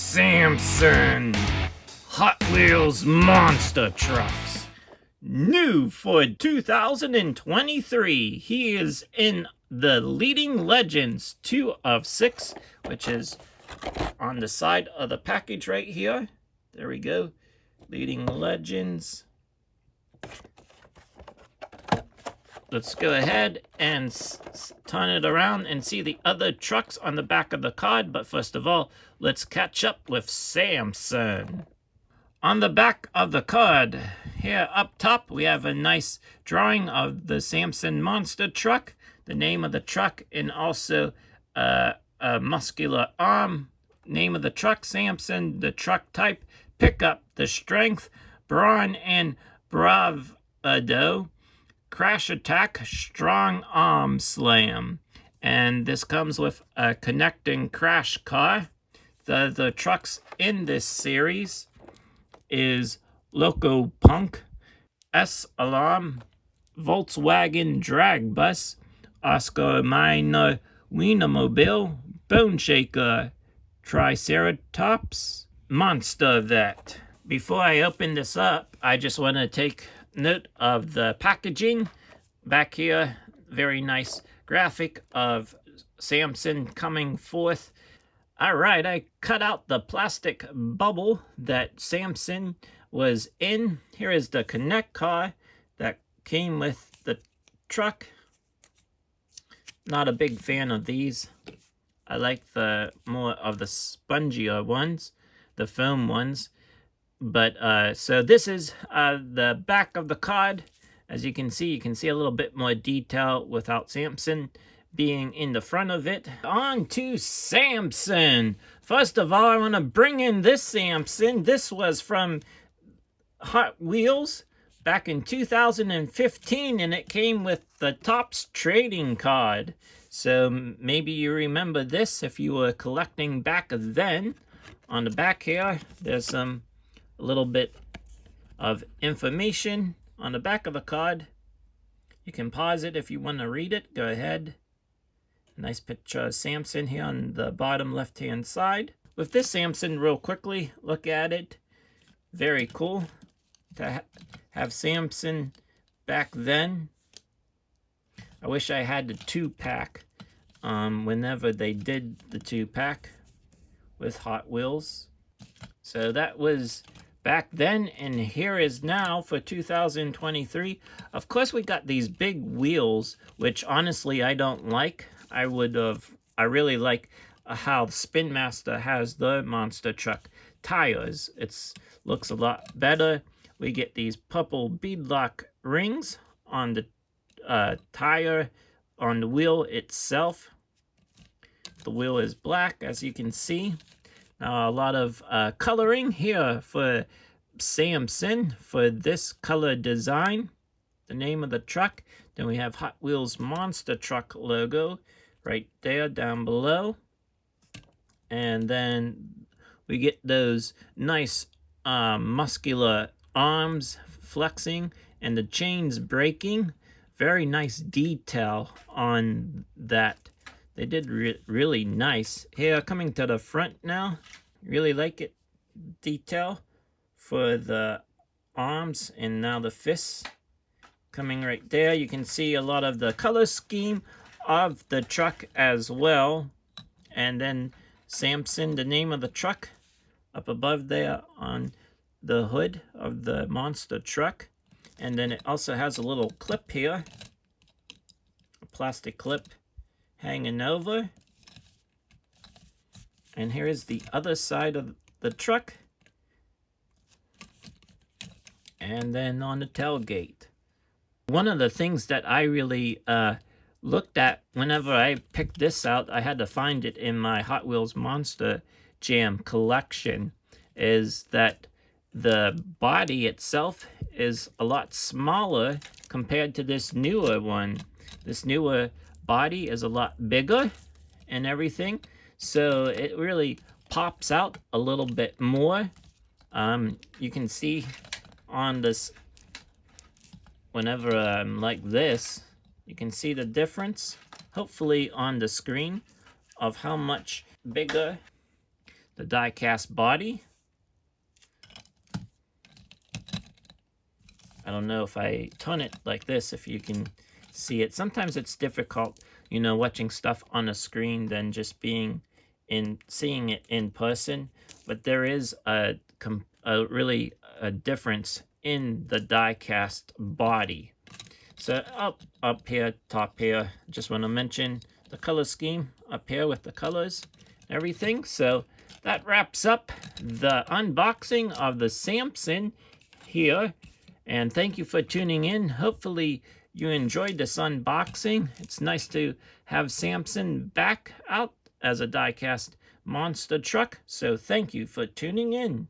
SAMSON Hot Wheels monster trucks. New for 2023. He is in the Leading Legends 2 of 6, which is on the side of the package right here. There we go. Leading Legends. Let's go ahead and turn it around and see the other trucks on the back of the card. But first of all, let's catch up with SAMSON. On the back of the card, here up top, we have a nice drawing of the SAMSON monster truck, the name of the truck, and also a muscular arm. Name of the truck, SAMSON, the truck type, pickup, the strength, brawn, and bravado. Crash attack, strong arm slam. And this comes with a connecting crash car. The trucks in this series is Loco Punk, S-Alarm, Volkswagen Drag Bus, Oscar Mayer Wienermobile, Bone Shaker, Triceratops, Monster Vet. Before I open this up, I just want to take note of the packaging. Back here, very nice graphic of SAMSON coming forth. Alright, I cut out the plastic bubble that SAMSON was in. Here is the Connect car that came with the truck. Not a big fan of these. I like the more of the spongier ones, the foam ones. But so this is the back of the card. As you can see a little bit more detail without SAMSON being in the front of it. On to SAMSON. First of all, I want to bring in this SAMSON. This was from Hot Wheels back in 2015, and it came with the Topps trading card. So maybe you remember this if you were collecting back then. On the back here, there's a little bit of information on the back of the card. You can pause it if you want to read it. Go ahead. Nice picture of SAMSON here on the bottom left-hand side. With this SAMSON, real quickly, look at it. Very cool to have SAMSON back then. I wish I had the 2-pack whenever they did the 2-pack with Hot Wheels. So that was back then, and here is now for 2023. Of course, we got these big wheels, which honestly I don't like. I really like how Spin Master has the monster truck tires. It looks a lot better. We get these purple beadlock rings on the tire, on the wheel itself. The wheel is black, as you can see. Now, a lot of coloring here for SAMSON for this color design. The name of the truck. Then we have Hot Wheels Monster Truck logo right there down below. And then we get those nice muscular arms flexing and the chains breaking. Very nice detail on that. They did really nice. Here, coming to the front now. Really like it. Detail for the arms and now the fists. Coming right there. You can see a lot of the color scheme of the truck as well. And then SAMSON, the name of the truck, up above there on the hood of the monster truck. And then it also has a little clip here. A plastic clip hanging over. And here is the other side of the truck. And then on the tailgate. One of the things that I really looked at whenever I picked this out, I had to find it in my Hot Wheels Monster Jam collection, is that the body itself is a lot smaller compared to this newer one. This newer body is a lot bigger and everything, so it really pops out a little bit more. You can see on this, whenever I'm like this, you can see the difference, hopefully on the screen, of how much bigger the die-cast body. I don't know if I turn it like this, if you can see it. Sometimes it's difficult, you know, watching stuff on a screen than just seeing it in person. But there is really a difference in the die-cast body. So up here, top here, just want to mention the color scheme up here with the colors, everything. So that wraps up the unboxing of the SAMSON here. And thank you for tuning in. Hopefully you enjoyed this unboxing. It's nice to have SAMSON back out as a die-cast monster truck. So thank you for tuning in.